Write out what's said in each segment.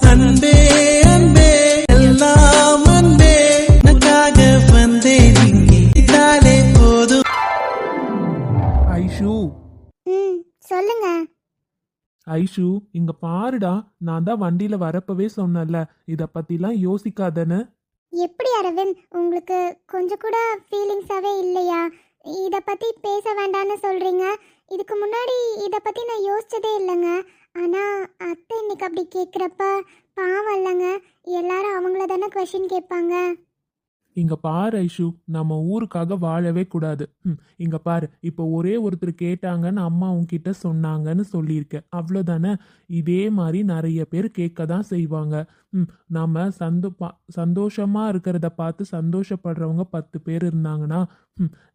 அன்பே அன்பே எல்லாம் அன்பே உனக்காக வந்தேன் இங்கே இதாலே போதும். ஐஷு சொல்லுங்க. ஐஷு இங்க பாருடா, நான் தான் வண்டியில வரப்பவே சொன்னேன்ல, இத பத்திலாம் யோசிக்காதன்னு. எப்படி அரவிந்த், உங்களுக்கு கொஞ்சம் கூட ஃபீலிங்ஸாவே இல்லையா? இத பத்தி பேச வேண்டாம்னு சொல்றீங்க. இதுக்கு முன்னாடி இத பத்தி நான் யோசிச்சதே இல்லைங்க. ஆனா அத்தை இன்னைக்கு அப்படி கேட்குறப்ப பாவம் இல்லைங்க. எல்லாரும் அவங்கள தானே கொஷின் கேட்பாங்க. இங்க பாரு ஐஷு, நம்ம ஊருக்காக வாழவே கூடாது. இங்க பாரு, இப்போ ஒரே ஒருத்தர் கேட்டாங்கன்னு அம்மா உன்கிட்ட சொன்னாங்கன்னு சொல்லியிருக்க, அவ்வளோதானே. இதே மாதிரி நிறைய பேர் கேட்க தான் செய்வாங்க. நம்ம சந்தோஷமா இருக்கிறத பார்த்து சந்தோஷப்படுறவங்க 10 பேர் இருந்தாங்கன்னா,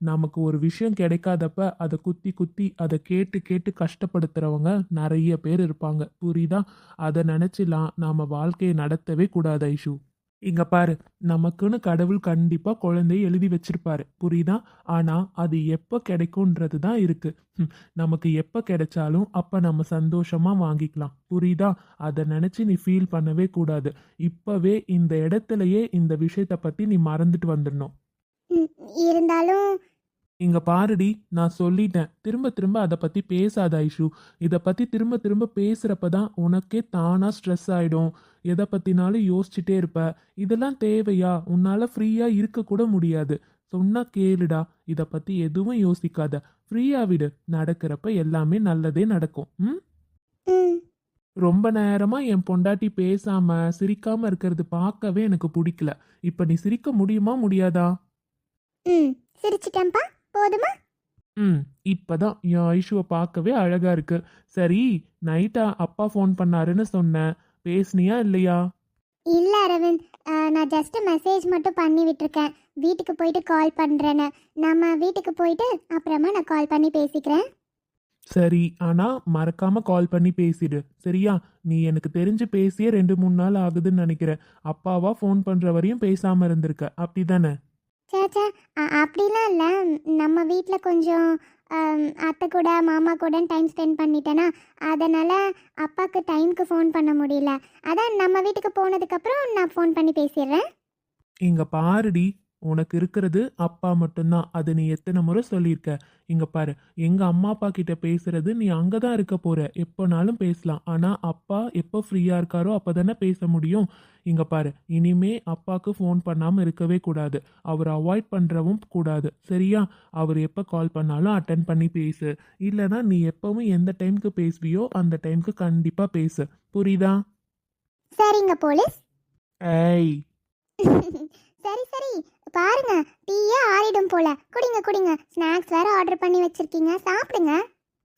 நமக்கு ஒரு விஷயம் கிடைக்காதப்ப அதை குத்தி குத்தி அதை கேட்டு கேட்டு கஷ்டப்படுத்துறவங்க நிறைய பேர் இருப்பாங்க. புரியுதா? அதை நினைச்சுலாம் நாம வாழ்க்கையை நடத்தவே கூடாது ஐஷு. இங்க பாரு, நமக்குன்னு கடவுள் கண்டிப்பா குழந்தைய எழுதி வச்சிருப்பாரு, புரியுதா? ஆனா அது எப்ப கிடைக்கும்ன்றது தான் இருக்கு. நமக்கு எப்ப கிடைச்சாலும் அப்ப நம்ம சந்தோஷமா வாங்கிக்கலாம், புரியுதா? அதை நினைச்சு நீ ஃபீல் பண்ணவே கூடாது. இப்பவே இந்த இடத்துலயே இந்த விஷயத்த பத்தி நீ மறந்துட்டு வந்துடணும். இருந்தாலும் இங்க பாருடி, நான் சொல்லிட்டேன், திரும்ப திரும்ப அதை பத்தி பேசாத ஐஷு. இதை பத்தி திரும்ப திரும்ப பேசுறப்பதான் உனக்கே தானா ஸ்ட்ரெஸ் ஆயிடும். எதை பத்தினாலும் யோசிச்சுட்டே இருப்ப. இதெல்லாம் தேவையா? உன்னால ஃப்ரீயா இருக்க கூட முடியாது. சொன்னா கேளுடா, இதை பத்தி எதுவும் யோசிக்காத, ஃப்ரீயா விடு. நடக்கிறப்ப எல்லாமே நல்லதே நடக்கும். ரொம்ப நேரமா என் பொண்டாட்டி பேசாம சிரிக்காம இருக்கிறது பார்க்கவே எனக்கு பிடிக்கல. இப்ப நீ சிரிக்க முடியுமா முடியாதா? சிரிச்சிட்டேன்பா, போதுமா? இப்பதான் என் ஐஷுவை பார்க்கவே அழகா இருக்கு. சரி, நைட்டா அப்பா ஃபோன் பண்ணாருன்னு சொன்னேன், பேசுனியா இல்லையா? இல்ல அரவிந்த், நான் ஜஸ்ட் மெசேஜ் மட்டும் பண்ணி விட்டுருக்கேன். வீட்டுக்கு போயிட்டு கால் பண்றேன்னு. நம்ம வீட்டுக்கு போயிட்டு அப்புறமா நான் கால் பண்ணி பேசிக்கிறேன். சரி, ஆனா மறக்காம கால் பண்ணி பேசிடு, சரியா? நீ எனக்கு தெரிஞ்சு பேசியே 2-3 நாள் ஆகுதுன்னு நினைக்கிறேன். அப்பாவா ஃபோன் பண்ற வரையும் பேசாம இருந்திருக்க, அப்படிதானே? சேச்சா, அப்படிலாம் இல்லை. நம்ம வீட்டில் கொஞ்சம் அத்தை கூட மாமா கூட டைம் ஸ்பெண்ட் பண்ணிட்டேன்னா, அதனால் அப்பாவுக்கு டைமுக்கு ஃபோன் பண்ண முடியல. அதான் நம்ம வீட்டுக்கு போனதுக்கப்புறம் நான் ஃபோன் பண்ணி பேசிடுறேன். இங்க பாருடி, உனக்கு இருக்கிறது அப்பா மட்டும்தான். அது நீ எத்தனை முறை சொல்லியிருக்க. இங்க பாரு, எங்க அம்மா அப்பா கிட்ட பேசுறது நீ அங்கதான் இருக்க போற, எப்போனாலும் பேசலாம். ஆனா அப்பா எப்போ ஃப்ரீயா இருக்காரோ அப்பதானே பேச முடியும். இங்க பாரு, இனிமே அப்பாவுக்கு ஃபோன் பண்ணாம இருக்கவே கூடாது. அவர் அவாய்ட் பண்றவும் கூடாது, சரியா? அவர் எப்போ கால் பண்ணாலும் அட்டன் பண்ணி பேசு. இல்லைன்னா நீ எப்பவும் எந்த டைமுக்கு பேசுவியோ அந்த டைமுக்கு கண்டிப்பா பேசு, புரியுதா? சரிங்க போலீஸ். ஏய் சரி சரி, பாருங்க, டீயே ஆறிடும் போல. குடிங்க குடிங்க. ஸ்நாக்ஸ் வேற ஆர்டர் பண்ணி வச்சிருக்கீங்க, சாப்பிடுங்க.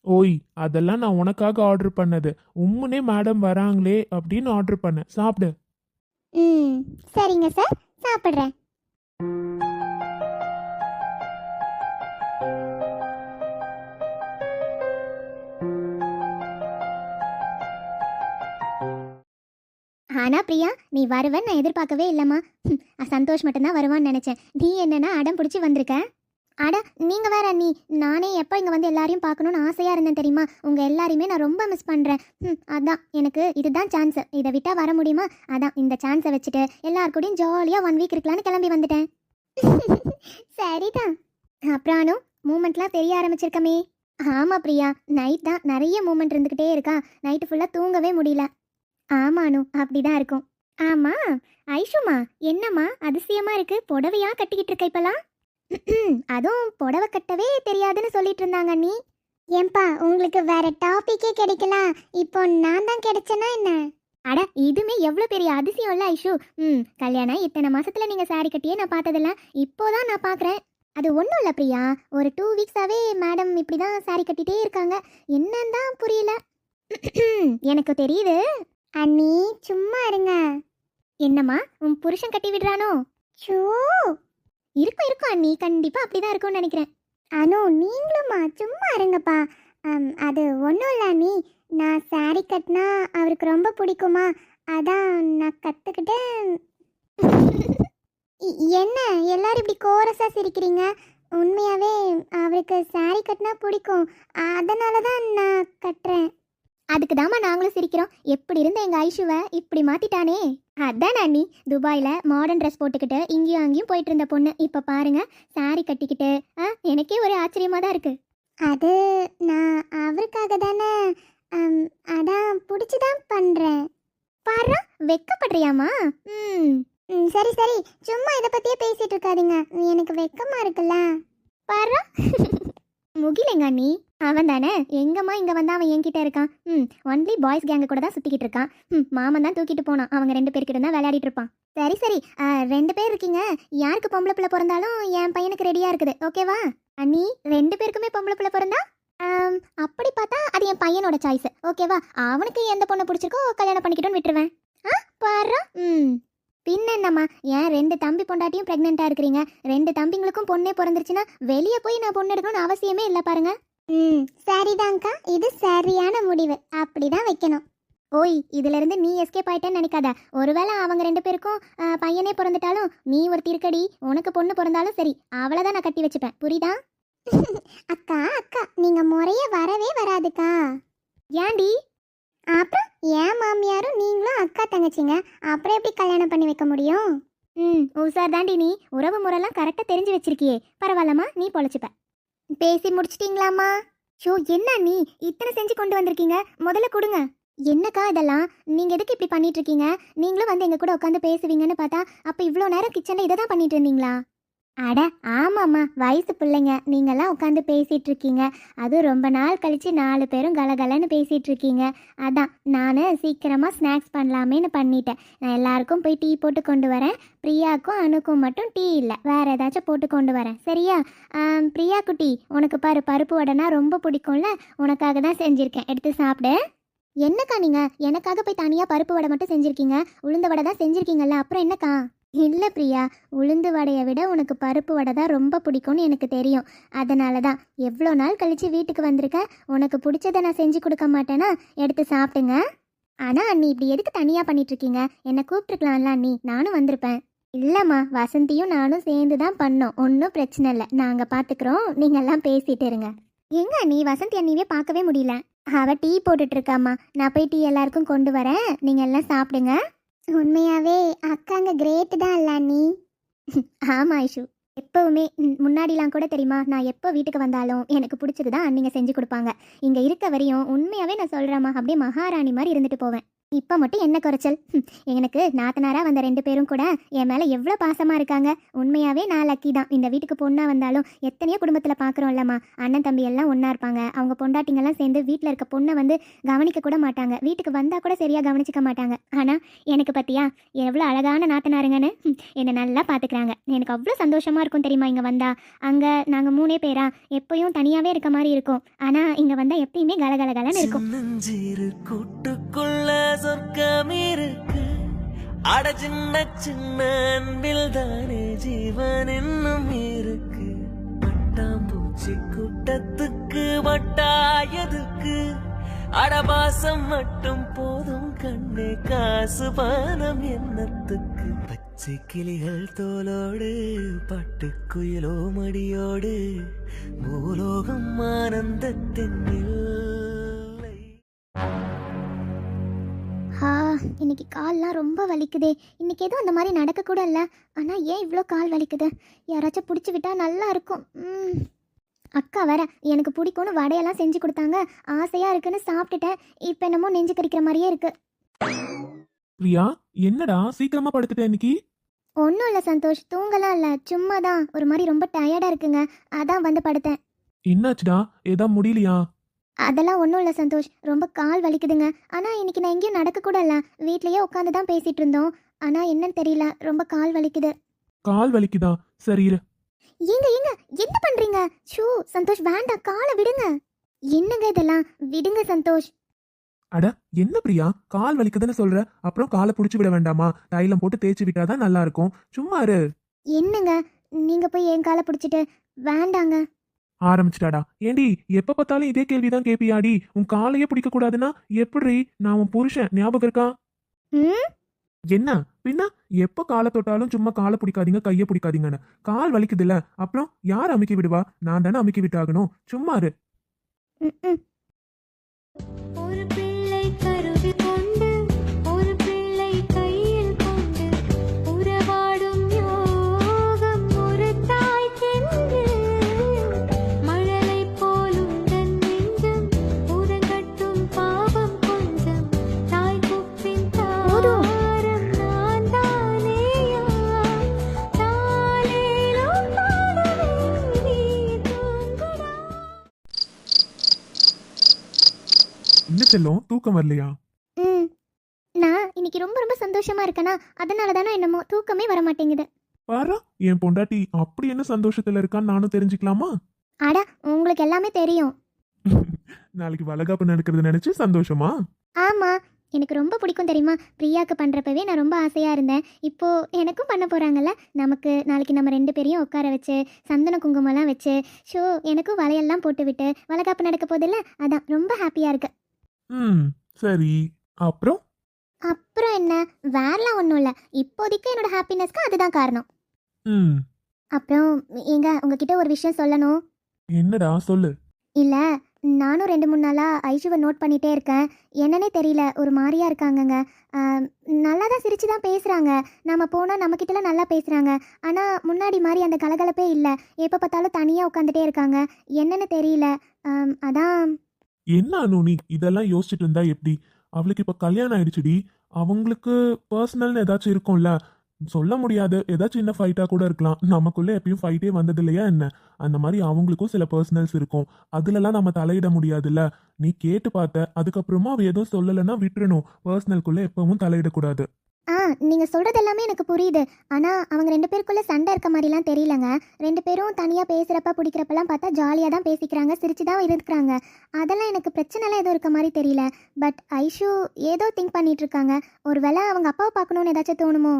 ஓய், அதெல்லாம் நான் உனக்காக ஆர்டர் பண்ணது. உம்முனே மேடம் வராங்களே அப்படின்னு ஆர்டர் பண்ண, சாப்பிடு. சரிங்க சார், சாப்பிட்றேன். ஆனா பிரியா, நீ வருவன்னு நான் எதிர்பார்க்கவே இல்லைம்மா. சந்தோஷ் மட்டும்தான் வருவான்னு நினைச்சேன். நீ என்னன்னா அடம் பிடிச்சி வந்திருக்க. அட நீங்க வேற நீ, நானே எப்போ இங்கே வந்து எல்லாரையும் பார்க்கணுன்னு ஆசையாக இருந்தேன் தெரியுமா? உங்கள் எல்லாரையுமே நான் ரொம்ப மிஸ் பண்ணுறேன். அதான் எனக்கு இதுதான் சான்ஸ். இதை விட்டால் வர முடியுமா? அதான் இந்த சான்ஸை வச்சுட்டு எல்லாருக்கூடையும் ஜாலியாக 1 வீக் இருக்கலான்னு கிளம்பி வந்துட்டேன். சரிதான். அப்புறம் மூமெண்ட்லாம் தெரிய ஆரம்பிச்சிருக்கமே. ஆமாம் பிரியா, நைட் தான் நிறைய மூமெண்ட் இருந்துக்கிட்டே இருக்கா. நைட்டு ஃபுல்லாக தூங்கவே முடியல. ஆமானு அப்படிதான் இருக்கும். ஆமா ஐஷுமா, என்னம்மா அதிசயமா இருக்கு, புடவையா கட்டிக்கிட்டு இருக்க இப்பலாம்? அதுவும் புடவை கட்டவே தெரியாதுன்னு சொல்லிட்டு இருந்தாங்க நீ. ஏன்பா, உங்களுக்கு வேற டாபிக்கே கிடைக்கலாம், இப்போ நான் தான் கிடைச்சேனா என்ன? அட இதுமே எவ்வளோ பெரிய அதிசயம் இல்லை ஐஷு. கல்யாணம் இத்தனை மாசத்துல நீங்க சாரி கட்டியே நான் பார்த்ததில்ல, இப்போதான் நான் பார்க்குறேன். அது ஒன்றும் இல்லை பிரியா, ஒரு 2 வீக்ஸாவே மேடம் இப்படி தான் சாரி கட்டிகிட்டே இருக்காங்க. என்னன்னு தான் புரியல. எனக்கு தெரியுது. அண்ணி சும்மா இருங்க. என்னம்மா, உன் புருஷன் கட்டி விடுறானோ? சோ, இருக்கும் இருக்கும் அண்ணி, கண்டிப்பாக அப்படி தான் இருக்கும்னு நினைக்கிறேன். அனு நீங்களும்மா சும்மா இருங்கப்பா. அது ஒன்றும் இல்லை அண்ணி, நான் சாரி கட்டினா அவருக்கு ரொம்ப பிடிக்குமா, அதான் நான் கற்றுக்கிட்டேன். என்ன எல்லாரும் இப்படி கோரஸாக சிரிக்கிறீங்க? உண்மையாகவே அவருக்கு சாரி கட்டினா பிடிக்கும், அதனால தான் நான் கட்டுறேன். அதுக்கு தாமா நாங்களும் சிரிக்கிறோம். எப்படி இருந்த எங்க ஐஷுவை இப்படி மாத்திட்டானே. அதான் அண்ணி, துபாயில மாடர்ன் ட்ரெஸ் போட்டுக்கிட்டு இங்கேயும் அங்கேயும் போயிட்டு இருந்த பொண்ணு இப்ப பாருங்க சாரி கட்டிக்கிட்டு. எனக்கே ஒரு ஆச்சரியமா தான் இருக்கு. அது நான் அவருக்காக தானே, அதான் பிடிச்சிதான் பண்றேன். பாரு, வெக்கப்படுறியாமா? சரி சரி, சும்மா இதை பத்தியே பேசிட்டு இருக்காதீங்க, எனக்கு வெக்கமா இருக்குல்ல. பாரு முகிலங்க அண்ணி, அவன் தானே எங்கம்மா இங்க வந்தா அவன் என்கிட்ட இருக்கான். ஒன்லி பாய்ஸ் கேங்க கூட தான் சுத்திக்கிட்டு இருக்கான். மாமன் தான் தூக்கிட்டு போனான். அவங்க 2 பேர்கிட்ட தான் விளையாடிட்டு இருப்பான். சரி சரி, 2 பேர் இருக்கீங்க. யாருக்கு பொம்பளை பிள்ளை பிறந்தாலும் என் பையனுக்கு ரெடியா இருக்குது, ஓகேவா? அண்ணி, 2 பேருக்குமே பொம்பளை பிள்ளை பிறந்தா அப்படி பார்த்தா அது என் பையனோட சாய்ஸ், ஓகேவா? அவனுக்கு எந்த பொண்ணை பிடிச்சிருக்கோ கல்யாணம் பண்ணிக்கிட்டோன்னு விட்டுருவேன். பாரு, பின்ன என்னம்மா, ஏன் 2 தம்பி பொண்டாட்டியும் பிரெக்னெண்டா இருக்கிறீங்க. 2 தம்பிங்களுக்கும் பொண்ணே பிறந்துருச்சுன்னா வெளியே போய் நான் பொண்ணு எடுக்கணும்னு அவசியமே இல்லை பாருங்க. சரிதான்க்கா, இது சரியான முடிவு, அப்படிதான் வைக்கணும். ஓய், இதுல இருந்து நீ எஸ்கேப் ஆயிட்டேன்னு நினைக்காத. ஒருவேளை அவங்க 2 பேருக்கும் பையனே பிறந்துட்டாலும் நீ ஒரு திருக்கடி, உனக்கு பொண்ணு பிறந்தாலும் சரி, அவளைதான் நான் கட்டி வச்சுப்பேன், புரியுதா? அக்கா அக்கா, நீங்க முறைய வரவே வராதுக்கா. ஏண்டி? அப்புறம் ஏன் மாமியாரும் நீங்களும் அக்கா தங்கச்சிங்க, அப்புறம் எப்படி கல்யாணம் பண்ணி வைக்க முடியும்? உசார் தாண்டி நீ, உறவு முறைலாம் கரெக்டாக தெரிஞ்சு வச்சிருக்கியே. பரவாயில்லம்மா, நீ பொழைச்சிப்ப. பேசி முடிச்சிட்டீங்களாம்மா? ஷோ, என்ன நீ இத்தனை செஞ்சு கொண்டு வந்திருக்கீங்க, முதல்ல கொடுங்க. என்னக்கா இதெல்லாம், நீங்கள் எதுக்கு இப்படி பண்ணிட்டு இருக்கீங்க? நீங்களும் வந்து எங்கள் கூட உட்காந்து பேசுவீங்கன்னு பார்த்தா அப்போ இவ்வளோ நேரம் கிச்சனில் இதை தான் பண்ணிட்டு இருந்தீங்களா? அட ஆமாம்மா, வயசு பிள்ளைங்க நீங்கள்லாம் உட்காந்து பேசிகிட்டு இருக்கீங்க. அதுவும் ரொம்ப நாள் கழித்து 4 பேரும் கலகலன்னு பேசிகிட்டு இருக்கீங்க. அதான் நான் சீக்கிரமாக ஸ்நாக்ஸ் பண்ணலாமேன்னு பண்ணிட்டேன். நான் எல்லாருக்கும் போய் டீ போட்டு கொண்டு வரேன். பிரியாவுக்கும் அணுக்கும் மட்டும் டீ இல்லை, வேறு ஏதாச்சும் போட்டு கொண்டு வரேன், சரியா? பிரியா குட்டி, உனக்கு பாரு பருப்பு வடைனா ரொம்ப பிடிக்கும்ல, உனக்காக தான் செஞ்சுருக்கேன், எடுத்து சாப்பிடு. என்னக்கா நீங்கள் எனக்காக போய் தனியாக பருப்பு வடை மட்டும் செஞ்சுருக்கீங்க? உளுந்த வடை தான் செஞ்சுருக்கீங்கல்ல, அப்புறம் என்னக்கா? இல்லை பிரியா, உளுந்து வடையை விட உனக்கு பருப்பு வடை தான் ரொம்ப பிடிக்கும்னு எனக்கு தெரியும். அதனால தான் எவ்வளோ நாள் கழித்து வீட்டுக்கு வந்திருக்க, உனக்கு பிடிச்சதை நான் செஞ்சு கொடுக்க மாட்டேன்னா, எடுத்து சாப்பிட்டுங்க. ஆனால் அண்ணி, இப்படி எதுக்கு தனியாக பண்ணிகிட்ருக்கீங்க? என்னை கூப்பிட்டுருக்கலாம்ல அண்ணி, நானும் வந்திருப்பேன். இல்லைம்மா, வசந்தியும் நானும் சேர்ந்து தான் பண்ணோம், ஒன்றும் பிரச்சனை இல்லை, நாங்கள் பார்த்துக்குறோம், நீங்கள்லாம் பேசிகிட்டு இருங்க. எங்க அண்ணி, வசந்தி அண்ணியே பார்க்கவே முடியல. அவள் டீ போட்டுட்ருக்காம்மா, நான் போய் டீ எல்லாருக்கும் கொண்டு வரேன், நீங்கள் எல்லாம் சாப்பிடுங்க. உண்மையாவே அக்காங்க கிரேட் தான் இல்ல நீ? ஆமா ஐஷு, எப்பவுமே முன்னாடிலாம் கூட தெரியுமா, நான் எப்போ வீட்டுக்கு வந்தாலும் எனக்கு பிடிச்சது தான் அண்ணிங்க செஞ்சு கொடுப்பாங்க. இங்கே இருக்க வரையும் உண்மையாவே நான் சொல்கிறேம்மா, அப்படியே மகாராணி மாதிரி இருந்துட்டு போவேன். இப்போ மட்டும் என்ன குறைச்சல்? எனக்கு நாத்தனாராக வந்த 2 பேரும் கூட என் மேலே எவ்வளோ பாசமாக இருக்காங்க. உண்மையாகவே நான் லக்கி தான். இந்த வீட்டுக்கு பொண்ணாக வந்தாலும் எத்தனையோ குடும்பத்தில் பார்க்குறோம் இல்லைம்மா, அண்ணன் தம்பி எல்லாம் ஒன்றா இருப்பாங்க. அவங்க பொண்டாட்டிங்கெல்லாம் சேர்ந்து வீட்டில் இருக்க பொண்ணை வந்து கவனிக்க கூட மாட்டாங்க, வீட்டுக்கு வந்தால் கூட சரியாக கவனிச்சிக்க மாட்டாங்க. ஆனால் எனக்கு பற்றியா எவ்வளோ அழகான நாத்தனாருங்கன்னு என்னை நல்லா பார்த்துக்கிறாங்க. எனக்கு அவ்வளோ சந்தோஷமாக இருக்கும் தெரியுமா. இங்கே வந்தால் அங்கே நாங்கள் 3 பேரா எப்பயும் தனியாகவே இருக்க மாதிரி இருக்கும். ஆனால் இங்கே வந்தால் எப்பயுமே கலகலகலன்னு இருக்கும். சொர்க்கம் இருக்கு, அட சின்ன சின்ன அன்பில் தானே ஜீவன் இன்னும் இருக்கு. பட்டாம்பூச்சி கூட்டத்துக்கு வட்டாயதுக்கு, அடபாசம் மட்டும் போதும் கண்ணே, காசு பானம் எண்ணத்துக்கு. பச்சை கிளிகள் தோலோடு, பட்டுக்குயிலோ மடியோடு, பூலோகம் ஆனந்தத்தின் எல்லை. இன்னைக்கு கால்லாம் ரொம்ப வலிக்குதே. இன்னைக்கு எதுவும் அந்த மாதிரி நடக்க கூட இல்லை. ஆனால் ஏன் இவ்வளோ கால் வலிக்குது? யாராச்சும் பிடிச்சி விட்டா நல்லா இருக்கும். அக்கா வேற எனக்கு பிடிக்கும்னு வடையெல்லாம் செஞ்சு கொடுத்தாங்க, ஆசையாக இருக்குன்னு சாப்பிட்டுட்டேன். இப்போ என்னமோ நெஞ்சு கறிக்கிற மாதிரியே இருக்கு. பிரியா, என்னடா சீக்கிரமா படுத்துட்டேன் இன்னைக்கு? ஒன்றும் இல்லை சந்தோஷ், தூங்கலாம் இல்லை, சும்மா தான் ஒரு மாதிரி ரொம்ப டயர்டாக இருக்குங்க, அதான் வந்து படுத்தேன். என்னாச்சுடா, ஏதா முடியலையா? அதெல்லாம் ஒன்றும் இல்லை சந்தோஷ், ரொம்ப கால் வலிக்குதுங்க. ஆனால் இன்னைக்கு நான் எங்கேயும் நடக்க கூட இல்லை, வீட்லேயே உட்காந்து தான் பேசிகிட்டு இருந்தோம். ஆனால் என்னன்னு தெரியல, ரொம்ப கால் வலிக்குது. கால் வலிக்குதா? சரி இரு. ஏங்க என்ன பண்ணுறீங்க? ஷூ சந்தோஷ், வேண்டாம், காலை விடுங்க. என்னங்க இதெல்லாம், விடுங்க சந்தோஷ். அட என்ன பிரியா, கால் வலிக்குதுன்னு சொல்ற, அப்புறம் காலை பிடிச்சி விட வேண்டாமா? தைலம் போட்டு தேய்ச்சி விட்டாதான் நல்லா இருக்கும், சும்மா இரு. என்னங்க நீங்க போய் என் காலை பிடிச்சிட்டு? வேண்டாங்க. ஆரம்பிச்சிட்டாடா. ஏண்டி எப்ப பார்த்தாலும் இதே கேள்விதான் கேப்பியாடி? உன் காலையே பிடிக்க கூடாதுன்னா எப்படி? நான் உன் புருஷன், ஞாபகம் இருக்கா? என்ன பின்ன எப்ப காலை தொட்டாலும் சும்மா காலை பிடிக்காதீங்க கையை பிடிக்காதீங்கன்னு. கால் வலிக்குதுல்ல, அப்புறம் யார் அமுக்கி விடுவா? நான் தானே அமுக்கி விட்டாகணும், சும்மா இரு. ஒரு தூக்கம் வரலையா? ம் நான் இன்னைக்கு ரொம்ப ரொம்ப சந்தோஷமா இருக்கேனா, அதனால தானே என்னமோ தூக்கமே வர மாட்டேங்குது. பாரா, என் பொண்டாட்டி அப்படி என்ன சந்தோஷத்துல இருக்கான்னு நானும் தெரிஞ்சுக்கலாமா? அட, உங்களுக்கு எல்லாமே தெரியும். நாளைக்கு வளகாப்பு நடக்கிறது நினைச்சு சந்தோஷமா? ஆமா, எனக்கு ரொம்ப பிடிக்கும் தெரியுமா. பிரியாக்கு பண்ணுறப்பவே நான் ரொம்ப ஆசையாக இருந்தேன். இப்போது எனக்கும் பண்ண போகிறாங்கல்ல. நமக்கு நாளைக்கு நம்ம 2 பேரையும் உட்கார வச்சு சந்தன குங்குமம்லாம் வச்சு ஷோ எனக்கும் வளையல்லாம் போட்டு விட்டு வளகாப்பு நடக்க போதில்ல, அதான் ரொம்ப ஹாப்பியாக இருக்கு. ம், சரி. அப்புறம்? அப்புறம் என்ன, வேறலாம் ஒன்றும் இல்லை. இப்போதைக்கு என்னோட ஹாப்பினஸ்க்கு அதுதான் காரணம். ம், அப்புறம் ஏங்க, உங்ககிட்ட ஒரு விஷயம் சொல்லணும். என்னடா சொல்லு. இல்லை, நானும் 2-3 நாளாக ஐஷுவை நோட் பண்ணிகிட்டே இருக்கேன். என்னன்னே தெரியல, ஒரு மாதிரியா இருக்காங்கங்க. நல்லா தான் சிரித்து தான் பேசுகிறாங்க. நம்ம போனால் நம்மக்கிட்டலாம் நல்லா பேசுகிறாங்க. ஆனால் முன்னாடி மாதிரி அந்த கலகலப்பே இல்லை. எப்போ பார்த்தாலும் தனியாக உட்காந்துட்டே இருக்காங்க. என்னன்னு தெரியல. அதான். என்ன அனு, நீ இதெல்லாம் யோசிச்சுட்டு இருந்தா எப்படி? அவளுக்கு இப்ப கல்யாணம் ஆயிடுச்சுடி. அவங்களுக்கு பர்சனல்னு ஏதாச்சும் இருக்கும்ல, சொல்ல முடியாது. ஏதாச்சும் சின்ன ஃபைட்டா கூட இருக்கலாம். நமக்குள்ள எப்பயும் ஃபைட்டே வந்தது இல்லையா என்ன? அந்த மாதிரி அவங்களுக்கும் சில பர்சனல்ஸ் இருக்கும். அதுலலாம் நம்ம தலையிட முடியாதுல்ல. நீ கேட்டு பார்த்த, அதுக்கப்புறமா அவ எதுவும் சொல்லலைன்னா விட்டுறணும். பர்சனல்குள்ள எப்பவும் தலையிடக்கூடாது. நீங்கள் சொல்கிறது எல்லாமே எனக்கு புரியுது. ஆனால் அவங்க 2 பேருக்குள்ளே சண்டை இருக்க மாதிரிலாம் தெரியலங்க. 2 பேரும் தனியாக பேசுகிறப்ப பிடிக்கிறப்பெல்லாம் பார்த்தா ஜாலியாக தான் பேசிக்கிறாங்க, சிரிச்சு தான் இருக்கிறாங்க. அதெல்லாம் எனக்கு பிரச்சனைலாம் எதுவும் இருக்க மாதிரி தெரியல. பட் ஐஷு ஏதோ திங்க் பண்ணிட்டு இருக்காங்க. ஒருவேளை அவங்க அப்பாவை பார்க்கணுன்னு ஏதாச்சும் தோணுமோ?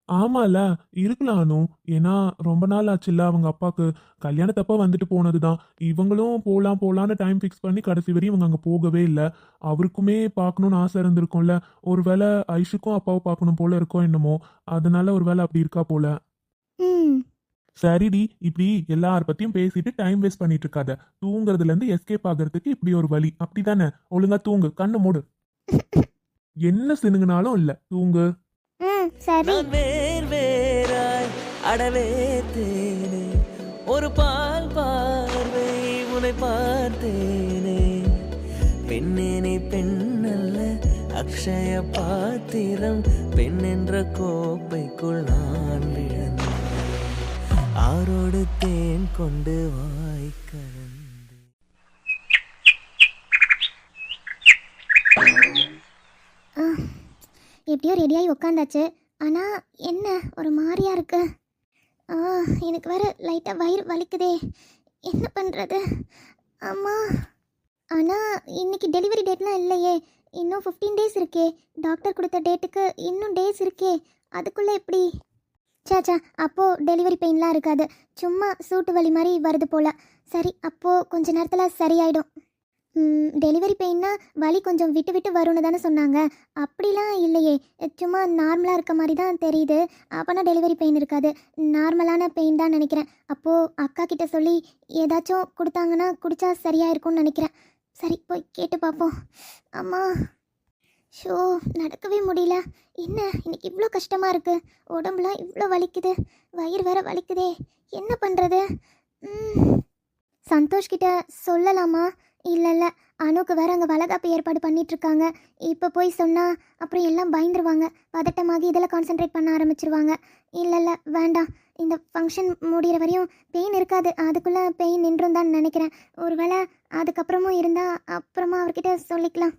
ஆமால, இருக்கலாம் அனு. ஏன்னா ரொம்ப நாள் ஆச்சுல்ல அவங்க அப்பாக்கு. கல்யாணத்தப்ப வந்துட்டு போனதுதான். இவங்களும் போலாம் போலான்னு டைம் ஃபிக்ஸ் பண்ணி கடைசி வரையும் இவங்க அங்க போகவே இல்லை. அவருக்குமே பார்க்கணும்னு ஆசை இருந்திருக்கும்ல. ஒருவேளை ஐஷுக்கும் அப்பாவை பார்க்கணும் போல இருக்கோ என்னமோ. அதனால ஒருவேளை அப்படி இருக்கா போல. ம் சரிடி, இப்படி எல்லார் பத்தியும் பேசிட்டு டைம் வேஸ்ட் பண்ணிட்டு இருக்காத. தூங்குறதுல இருந்து எஸ்கேப் ஆகிறதுக்கு இப்படி ஒரு வழி. அப்படிதானே? ஒழுங்கா தூங்கு, கண்ணு மூடு. என்ன சினுங்கினாலும் இல்ல, தூங்கு. சரி. நான் வேர் வேறாய் அடவே தேனே, ஒரு பால் பார்வை உன்னை பார்த்தேனே. பெண்ணேனே பெண்ணல்ல அக்ஷய பாத்திரம், பெண் என்ற கோப்பைக்குள் நான் விழுந்தேன். ஆரோடு தேன் கொண்டு வாய் கலந்து. எப்படியோ ரெடியாகி உட்காந்தாச்சு. ஆனால் என்ன ஒரு மாதிரியா இருக்கு. எனக்கு வேற லைட்டாக வயிறு வலிக்குதே. என்ன பண்ணுறது? அம்மா, ஆனால் இன்னைக்கு டெலிவரி டேட்லாம் இல்லையே. இன்னும் 15 டேஸ் இருக்கே. டாக்டர் கொடுத்த டேட்டுக்கு இன்னும் டேஸ் இருக்கே. அதுக்குள்ளே எப்படி? சாச்சா, அப்போது டெலிவரி பெயின்லாம் இருக்காது. சும்மா சூட்டு வலி மாதிரி வருது போல். சரி, அப்போது கொஞ்ச நேரத்தில் சரியாயிடும். டெலிவரி பெயின்னா வலி கொஞ்சம் விட்டு விட்டு வரும்னு தானே சொன்னாங்க. அப்படிலாம் இல்லையே, சும்மா நார்மலாக இருக்க மாதிரி தான் தெரியுது. அப்போனா டெலிவரி பெயின் இருக்காது, நார்மலான பெயின் தான் நினைக்கிறேன். அப்போது அக்கா கிட்ட சொல்லி ஏதாச்சும் கொடுத்தாங்கன்னா குடித்தா சரியாக இருக்கும்னு நினைக்கிறேன். சரி, போய் கேட்டு பார்ப்போம். அம்மா, ஷோ நடக்கவே முடியல. என்ன இன்னைக்கு இவ்வளோ கஷ்டமாக இருக்குது. உடம்புலாம் இவ்வளோ வலிக்குது, வயிறு வேற வலிக்குதே. என்ன பண்ணுறது? சந்தோஷ்கிட்ட சொல்லலாமா? இல்லை, அனுக்கு வேற அங்கே வளகாப்பு ஏற்பாடு பண்ணிகிட்ருக்காங்க. இப்போ போய் சொன்னால் அப்புறம் எல்லாம் பயந்துருவாங்க. பதட்டமாகி இதில் கான்சென்ட்ரேட் பண்ண ஆரம்பிச்சிருவாங்க. இல்லை, வேண்டாம். இந்த ஃபங்க்ஷன் முடிகிற வரையும் பெயின் இருக்காது. அதுக்குள்ளே பெயின் நின்றும் தான் நினைக்கிறேன். ஒருவேளை அதுக்கப்புறமும் இருந்தால் அப்புறமா அவர்கிட்ட சொல்லிக்கலாம்.